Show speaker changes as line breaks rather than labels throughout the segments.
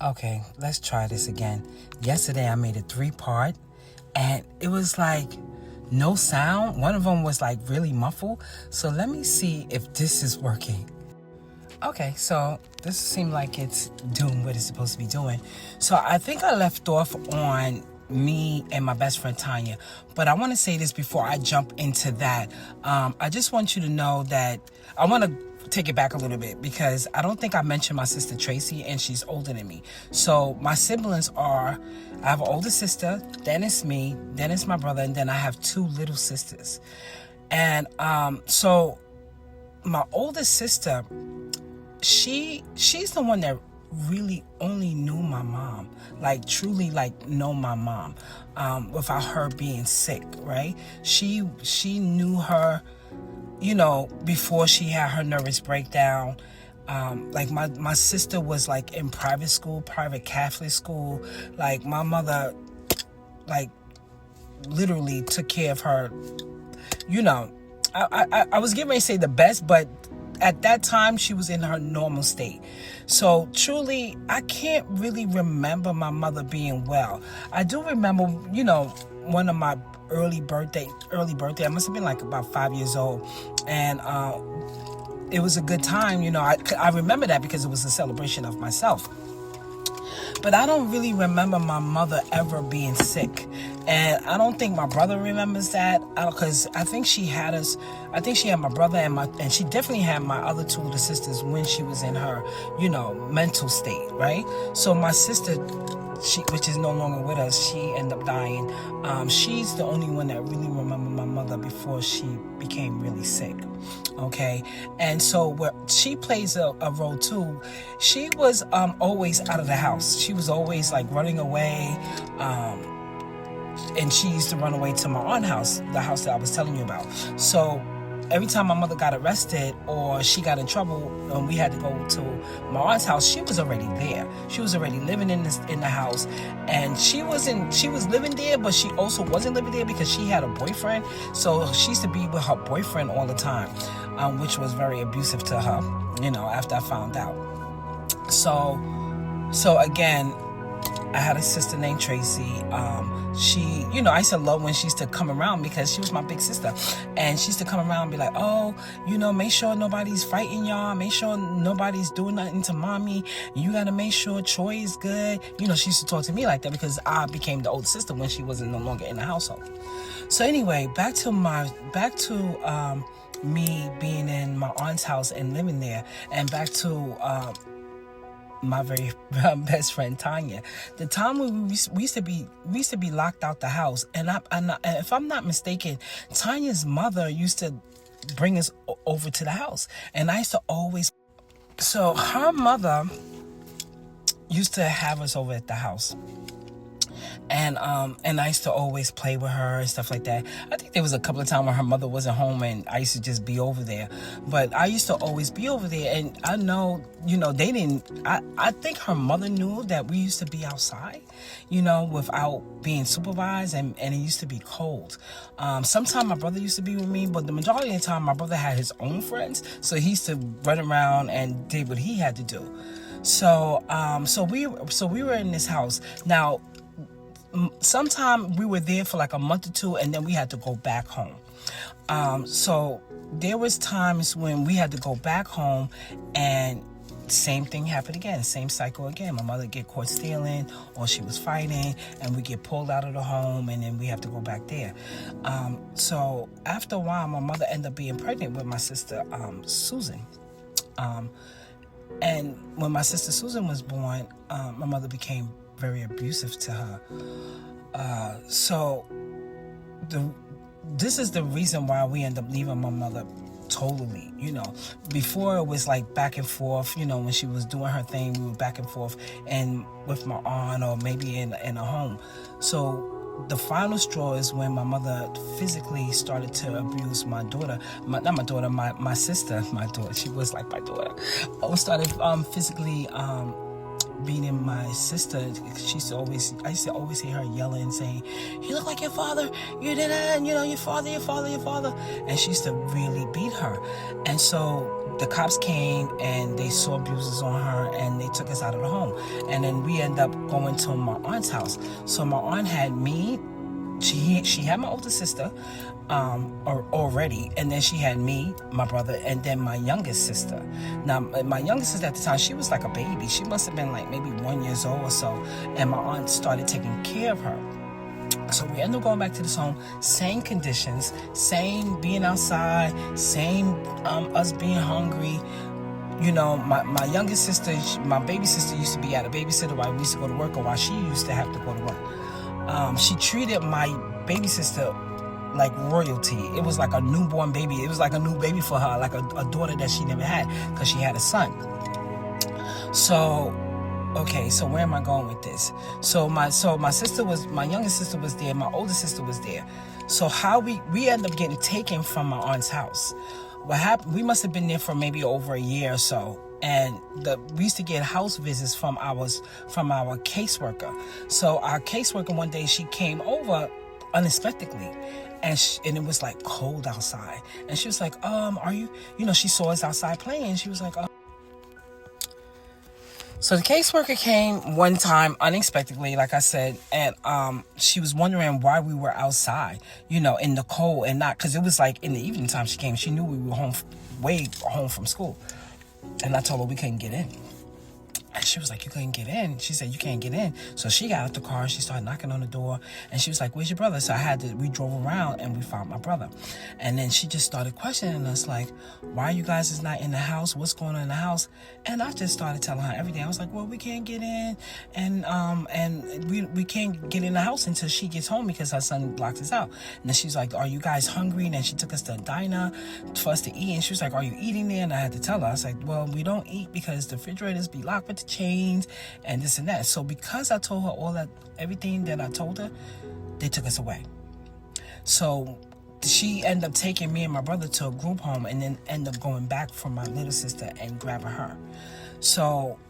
Okay, let's try this again. Yesterday I made a 3-part and it was like no sound. One of them was like really muffled. So let me see if this is working. Okay, so this seemed like it's doing what it's supposed to be doing. So I think I left off on me and my best friend Tanya. But I want to say this before I jump into that. I just want you to know that I want to take it back a little bit because I don't think I mentioned my sister Tracy, and she's older than me. So my siblings are, I have an older sister, then it's me, then it's my brother, and then I have 2 little sisters. And so my older sister, she's the one that really only knew my mom, like truly like know my mom, without her being sick, right? She knew her, before she had her nervous breakdown. Like my sister was like in private school, private Catholic school. Like my mother, like literally took care of her. I was getting ready to say the best, but at that time she was in her normal state. So truly, I can't really remember my mother being well. I do remember, one of my early birthday, I must have been like about 5 years old, and it was a good time. I remember that because it was a celebration of myself. But I don't really remember my mother ever being sick. And I don't think my brother remembers that, because I think she had us. I think she had my brother and she definitely had my other 2 older sisters when she was in her, mental state, right? So my sister, which is no longer with us, she ended up dying. She's the only one that really remembered my mother before she became really sick. Okay, and so she plays a role too. She was always out of the house. She was always like running away, and she used to run away to my aunt's house, the house that I was telling you about. So every time my mother got arrested or she got in trouble and we had to go to my aunt's house, she was already there. She was already living in the house, and she was living there, but she also wasn't living there because she had a boyfriend. So she used to be with her boyfriend all the time, which was very abusive to her, after I found out. So again, I had a sister named Tracy. She, I used to love when she used to come around because she was my big sister. And she used to come around and be like, oh, make sure nobody's fighting y'all. Make sure nobody's doing nothing to mommy. You got to make sure Troy is good. She used to talk to me like that because I became the older sister when she wasn't no longer in the household. So anyway, back to me being in my aunt's house and living there, and back to my very best friend Tanya. The time when we used to be locked out the house, and if I'm not mistaken, Tanya's mother used to bring us over to the house, and I used to always. So her mother used to have us over at the house. And I used to always play with her and stuff like that. I think there was a couple of times when her mother wasn't home and I used to just be over there. But I used to always be over there. And I know, they didn't, I think her mother knew that we used to be outside, without being supervised, and it used to be cold. Sometimes my brother used to be with me, but the majority of the time my brother had his own friends. So he used to run around and did what he had to do. So we were in this house. Now, sometime we were there for like a month or 2, and then we had to go back home. So there was times when we had to go back home, and same thing happened again, same cycle again. My mother get caught stealing, or she was fighting, and we get pulled out of the home, and then we have to go back there. So after a while, my mother ended up being pregnant with my sister Susan. And when my sister Susan was born, my mother became very abusive to her. So this is the reason why we end up leaving my mother totally. Before it was like back and forth, when she was doing her thing, we were back and forth and with my aunt, or maybe in a home. So the final straw is when my mother physically started to abuse my daughter. My sister, my daughter. She was like my daughter. I started physically beating my sister. I used to always hear her yelling, saying, "You look like your father. You did that. Your father." And she used to really beat her. And so the cops came and they saw bruises on her and they took us out of the home. And then we end up going to my aunt's house. So my aunt had me. She had my older sister already, and then she had me, my brother, and then my youngest sister. Now, my youngest sister at the time, she was like a baby. She must have been like maybe 1 year old or so, and my aunt started taking care of her. So we ended up going back to this home, same conditions, same being outside, same us being hungry. You know, my youngest sister, my baby sister used to be at a babysitter while we used to go to work, or while she used to have to go to work. She treated my baby sister like royalty. It was like a newborn baby. It was like a new baby for her, like a daughter that she never had, because she had a son. So, okay, so where am I going with this? So my youngest sister was there, my older sister was there. So how we ended up getting taken from my aunt's house. What happened? We must have been there for maybe over a year or so. And we used to get house visits from our caseworker. So our caseworker one day, she came over unexpectedly, and it was like cold outside, and she was like, are you she saw us outside playing. She was like, So the caseworker came one time unexpectedly, like I said, and she was wondering why we were outside, in the cold, and not because it was like in the evening time she came. She knew we were way home from school. And I told her we couldn't get in. And she was like, you couldn't get in? She said, you can't get in. So she got out the car and she started knocking on the door. And she was like, where's your brother? So we drove around and we found my brother. And then she just started questioning us, like, why you guys is not in the house? What's going on in the house? And I just started telling her everything. I was like, well, we can't get in. And we can't get in the house until she gets home because her son blocked us out. And then she's like, are you guys hungry? And then she took us to a diner for us to eat. And she was like, are you eating there? And I had to tell her. I was like, well, we don't eat because the refrigerators be locked with the chains and this and that. So because I told her everything that I told her, they took us away. So she ended up taking me and my brother to a group home, and then ended up going back for my little sister and grabbing her. So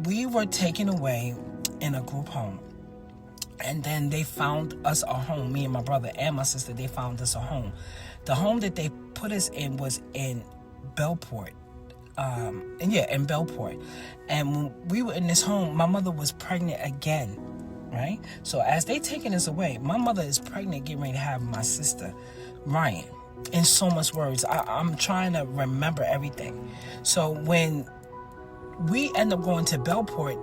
we were taken away in a group home, and then they found us a home. Me and my brother and my sister, they found us a home. The home that they put us in was in Bellport. In Bellport. And when we were in this home, my mother was pregnant again, right? So as they taking us away, my mother is pregnant, getting ready to have my sister, Ryan. In so much words, I'm trying to remember everything. So when we end up going to Bellport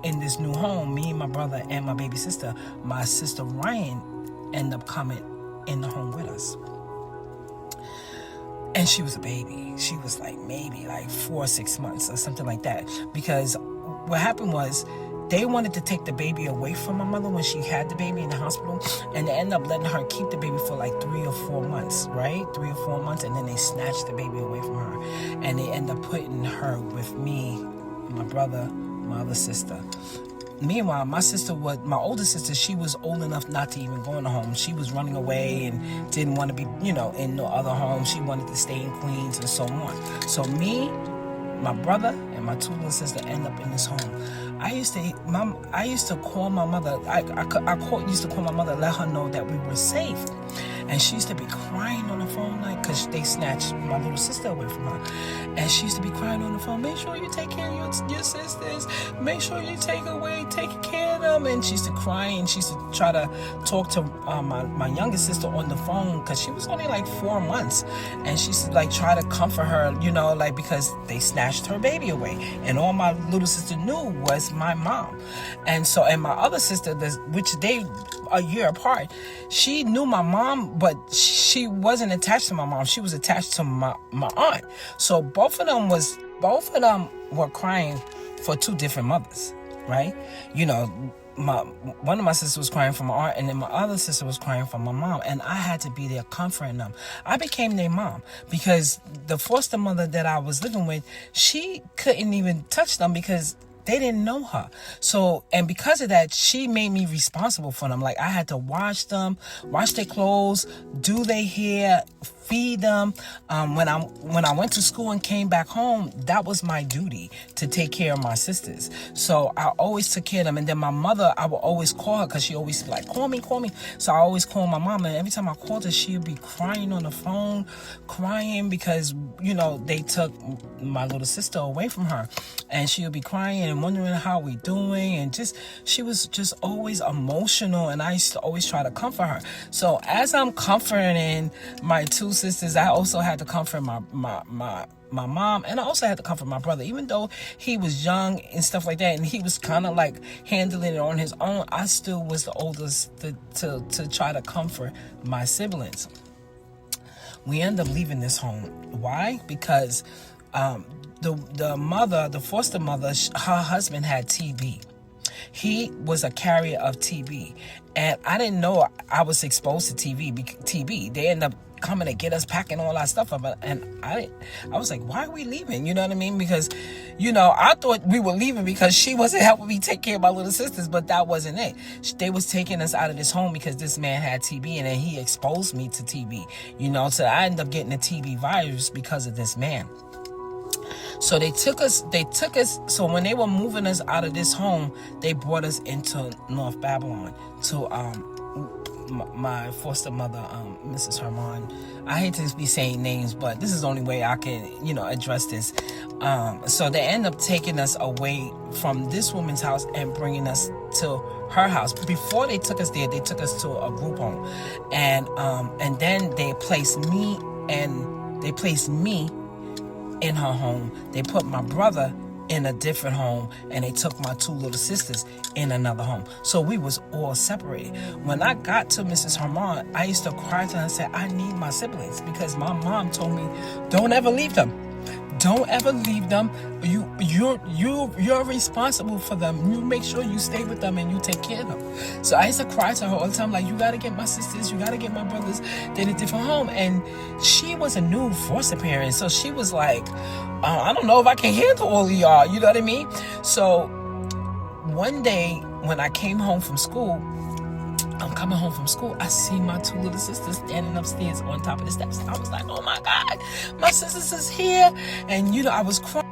in this new home, me, my brother, and my baby sister, my sister Ryan end up coming in the home with us. And she was a baby. She was like maybe like 4 or 6 months or something like that. Because what happened was they wanted to take the baby away from my mother when she had the baby in the hospital. And they ended up letting her keep the baby for like 3 or 4 months, right? 3 or 4 months. And then they snatched the baby away from her. And they ended up putting her with me, my brother, my other sister. Meanwhile, my older sister, she was old enough not to even go in the home. She was running away and didn't want to be, in no other home. She wanted to stay in Queens and so on. So me, my brother, and my two little sisters end up in this home. I used to call my mother. I used to call my mother, let her know that we were safe. And she used to be crying on the phone, like, because they snatched my little sister away from her. And she used to be crying on the phone, make sure you take care of your sisters. Make sure you take care of them. And she used to cry, and she used to try to talk to my youngest sister on the phone, because she was only like 4 months. And she used to like try to comfort her, because they snatched her baby away. And all my little sister knew was my mom. And my other sister, which they a year apart, she knew my mom, but she wasn't attached to my mom. She was attached to my aunt. So both of them were crying for two different mothers, right? One of my sisters was crying for my aunt, and then my other sister was crying for my mom, and I had to be there comforting them. I became their mom because the foster mother that I was living with, she couldn't even touch them because they didn't know her. So, and because of that, she made me responsible for them. Like, I had to wash them, wash their clothes, do their hair, feed them. When I went to school and came back home, that was my duty to take care of my sisters. So I always took care of them. And then my mother, I would always call her because she always be like, call me. So I always call my mom, and every time I called her, she would be crying on the phone, crying because, they took my little sister away from her. And she would be crying and wondering how we doing. And she was just always emotional. And I used to always try to comfort her. So as I'm comforting my two sisters, I also had to comfort my mom, and I also had to comfort my brother. Even though he was young and stuff like that, and he was kind of like handling it on his own, I still was the oldest to try to comfort my siblings. We end up leaving this home. Why? Because the foster mother, her husband had TB. He was a carrier of TB, and I didn't know I was exposed to TB. They ended up coming to get us, packing all our stuff up, and I was like, why are we leaving? You know what I mean? Because, I thought we were leaving because she wasn't helping me take care of my little sisters, but that wasn't it. They was taking us out of this home because this man had TB, and then he exposed me to TB, so I ended up getting the TB virus because of this man. So they took us, so when they were moving us out of this home, they brought us into North Babylon to my foster mother, Mrs. Herman. I hate to be saying names, but this is the only way I can, address this. So they end up taking us away from this woman's house and bringing us to her house. Before they took us there, they took us to a group home, and then they placed me in her home. They put my brother in a different home, and they took my two little sisters in another home. So we was all separated. When I got to Mrs. Herman, I used to cry to her and say, I need my siblings, because my mom told me, don't ever leave them. Don't ever leave them. You're responsible for them. You make sure you stay with them and you take care of them. So I used to cry to her all the time, like, you got to get my sisters, you got to get my brothers. They're in a different home. And she was a new foster parent, so she was like, I don't know if I can handle all of y'all. You know what I mean? So one day when I came home from school, I'm coming home from school, I see my two little sisters standing upstairs on top of the steps. I was like, oh my God, my sisters is here. And I was crying.